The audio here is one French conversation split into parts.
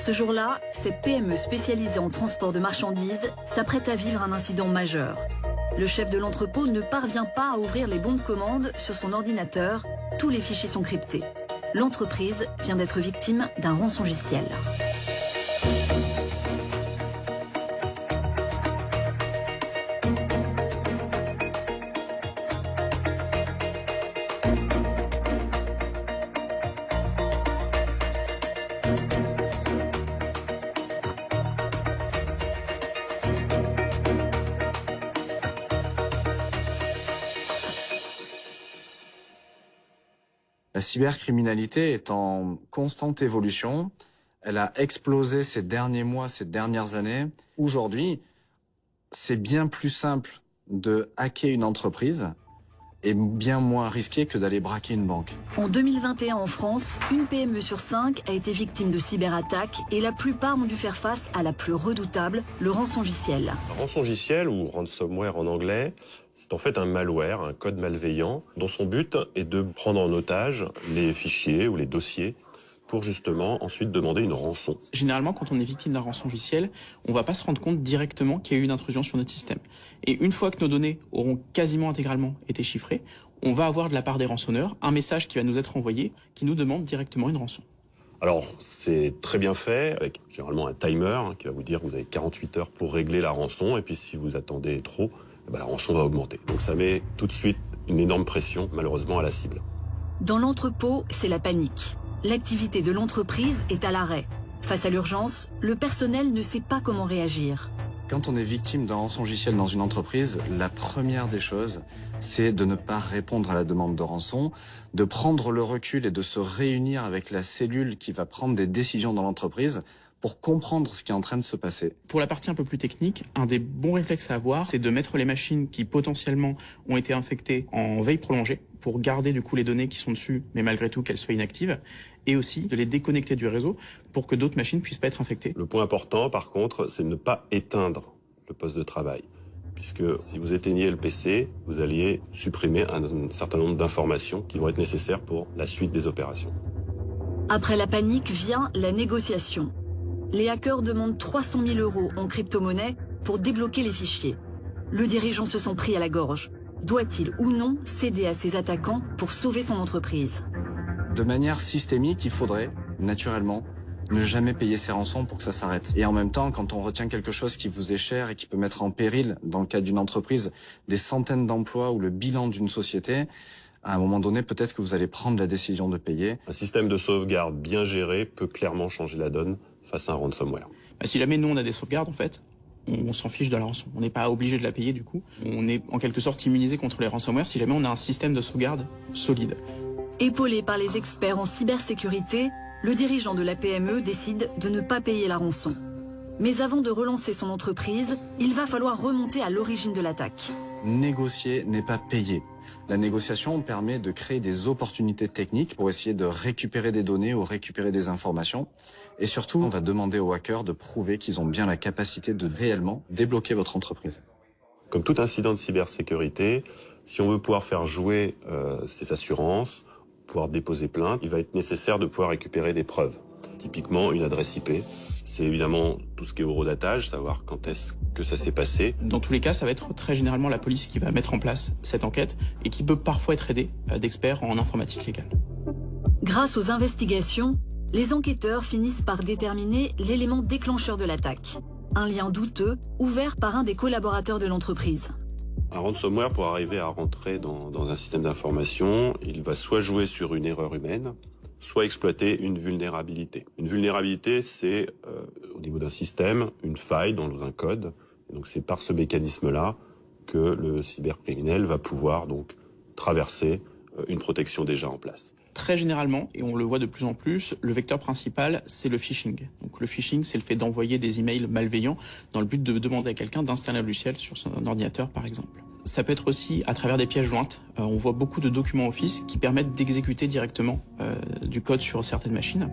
Ce jour-là, cette PME spécialisée en transport de marchandises s'apprête à vivre un incident majeur. Le chef de l'entrepôt ne parvient pas à ouvrir les bons de commande sur son ordinateur. Tous les fichiers sont cryptés. L'entreprise vient d'être victime d'un rançongiciel. La cybercriminalité est en constante évolution. Elle a explosé ces derniers mois, ces dernières années. Aujourd'hui, c'est bien plus simple de hacker une entreprise et bien moins risqué que d'aller braquer une banque. En 2021 en France, une PME sur 5 a été victime de cyberattaques et la plupart ont dû faire face à la plus redoutable, le rançongiciel. Un rançongiciel, ou ransomware en anglais, c'est en fait un malware, un code malveillant, dont son but est de prendre en otage les fichiers ou les dossiers pour justement ensuite demander une rançon. Généralement, quand on est victime d'un rançongiciel, on ne va pas se rendre compte directement qu'il y a eu une intrusion sur notre système. Et une fois que nos données auront quasiment intégralement été chiffrées, on va avoir de la part des rançonneurs un message qui va nous être envoyé qui nous demande directement une rançon. Alors, c'est très bien fait, avec généralement un timer qui va vous dire que vous avez 48 heures pour régler la rançon, et puis si vous attendez trop, la rançon va augmenter. Donc ça met tout de suite une énorme pression, malheureusement, à la cible. Dans l'entrepôt, c'est la panique. L'activité de l'entreprise est à l'arrêt. Face à l'urgence, le personnel ne sait pas comment réagir. Quand on est victime d'un rançongiciel dans une entreprise, la première des choses, c'est de ne pas répondre à la demande de rançon, de prendre le recul et de se réunir avec la cellule qui va prendre des décisions dans l'entreprise pour comprendre ce qui est en train de se passer. Pour la partie un peu plus technique, un des bons réflexes à avoir, c'est de mettre les machines qui potentiellement ont été infectées en veille prolongée pour garder du coup les données qui sont dessus, mais malgré tout qu'elles soient inactives, et aussi de les déconnecter du réseau pour que d'autres machines puissent pas être infectées. Le point important, par contre, c'est de ne pas éteindre le poste de travail, puisque si vous éteignez le PC, vous alliez supprimer un certain nombre d'informations qui vont être nécessaires pour la suite des opérations. Après la panique vient la négociation. Les hackers demandent 300 000 € en crypto-monnaie pour débloquer les fichiers. Le dirigeant se sent pris à la gorge. Doit-il ou non céder à ses attaquants pour sauver son entreprise? De manière systémique, il faudrait, naturellement, ne jamais payer ses rançons pour que ça s'arrête. Et en même temps, quand on retient quelque chose qui vous est cher et qui peut mettre en péril, dans le cas d'une entreprise, des centaines d'emplois ou le bilan d'une société, à un moment donné, peut-être que vous allez prendre la décision de payer. Un système de sauvegarde bien géré peut clairement changer la donne face à un ransomware. Si jamais nous on a des sauvegardes, en fait, on s'en fiche de la rançon. On n'est pas obligé de la payer du coup. On est en quelque sorte immunisé contre les ransomware si jamais on a un système de sauvegarde solide. Épaulé par les experts en cybersécurité, le dirigeant de la PME décide de ne pas payer la rançon. Mais avant de relancer son entreprise, il va falloir remonter à l'origine de l'attaque. Négocier n'est pas payer. La négociation permet de créer des opportunités techniques pour essayer de récupérer des données ou récupérer des informations. Et surtout, on va demander aux hackers de prouver qu'ils ont bien la capacité de réellement débloquer votre entreprise. Comme tout incident de cybersécurité, si on veut pouvoir faire jouer ses assurances, pouvoir déposer plainte, il va être nécessaire de pouvoir récupérer des preuves. Typiquement, une adresse IP. C'est évidemment tout ce qui est horodatage, savoir quand est-ce que ça s'est passé. Dans tous les cas, ça va être très généralement la police qui va mettre en place cette enquête et qui peut parfois être aidée d'experts en informatique légale. Grâce aux investigations, les enquêteurs finissent par déterminer l'élément déclencheur de l'attaque. Un lien douteux ouvert par un des collaborateurs de l'entreprise. Un ransomware, pour arriver à rentrer dans un système d'information, il va soit jouer sur une erreur humaine, soit exploiter une vulnérabilité. Une vulnérabilité, c'est au niveau d'un système, une faille dans un code. Et donc c'est par ce mécanisme-là que le cybercriminel va pouvoir donc traverser une protection déjà en place. Très généralement, et on le voit de plus en plus, le vecteur principal, c'est le phishing. Donc le phishing, c'est le fait d'envoyer des emails malveillants dans le but de demander à quelqu'un d'installer un logiciel sur son ordinateur, par exemple. Ça peut être aussi à travers des pièces jointes. On voit beaucoup de documents Office qui permettent d'exécuter directement du code sur certaines machines.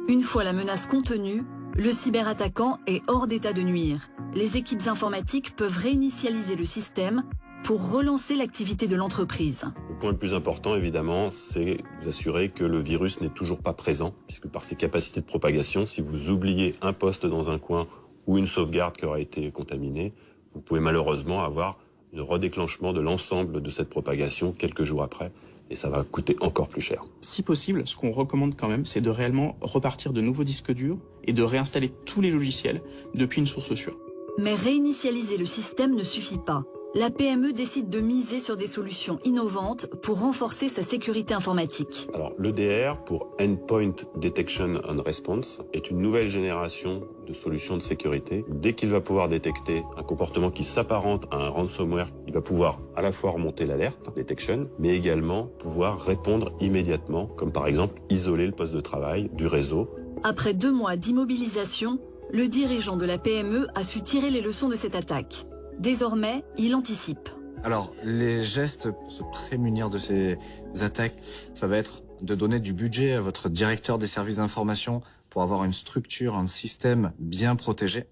Une fois la menace contenue, le cyberattaquant est hors d'état de nuire. Les équipes informatiques peuvent réinitialiser le système pour relancer l'activité de l'entreprise. Le point le plus important, évidemment, c'est vous assurer que le virus n'est toujours pas présent, puisque par ses capacités de propagation, si vous oubliez un poste dans un coin ou une sauvegarde qui aura été contaminée, vous pouvez malheureusement avoir un redéclenchement de l'ensemble de cette propagation quelques jours après, et ça va coûter encore plus cher. Si possible, ce qu'on recommande quand même, c'est de réellement repartir de nouveaux disques durs et de réinstaller tous les logiciels depuis une source sûre. Mais réinitialiser le système ne suffit pas. La PME décide de miser sur des solutions innovantes pour renforcer sa sécurité informatique. Alors, l'EDR, pour Endpoint Detection and Response, est une nouvelle génération de solutions de sécurité. Dès qu'il va pouvoir détecter un comportement qui s'apparente à un ransomware, il va pouvoir à la fois remonter l'alerte, detection, mais également pouvoir répondre immédiatement, comme par exemple isoler le poste de travail du réseau. Après 2 mois d'immobilisation, le dirigeant de la PME a su tirer les leçons de cette attaque. Désormais, il anticipe. Alors, les gestes pour se prémunir de ces attaques, ça va être de donner du budget à votre directeur des services d'information pour avoir une structure, un système bien protégé.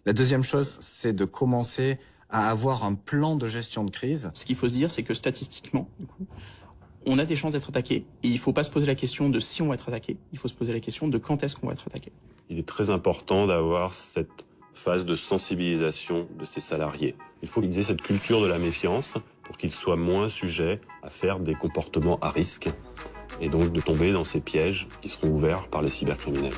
La deuxième chose, c'est de commencer à avoir un plan de gestion de crise. Ce qu'il faut se dire, c'est que statistiquement, du coup, on a des chances d'être attaqué. Et il ne faut pas se poser la question de si on va être attaqué. Il faut se poser la question de quand est-ce qu'on va être attaqué. Il est très important d'avoir cette phase de sensibilisation de ses salariés. Il faut qu'ils aient cette culture de la méfiance pour qu'ils soient moins sujets à faire des comportements à risque et donc de tomber dans ces pièges qui seront ouverts par les cybercriminels.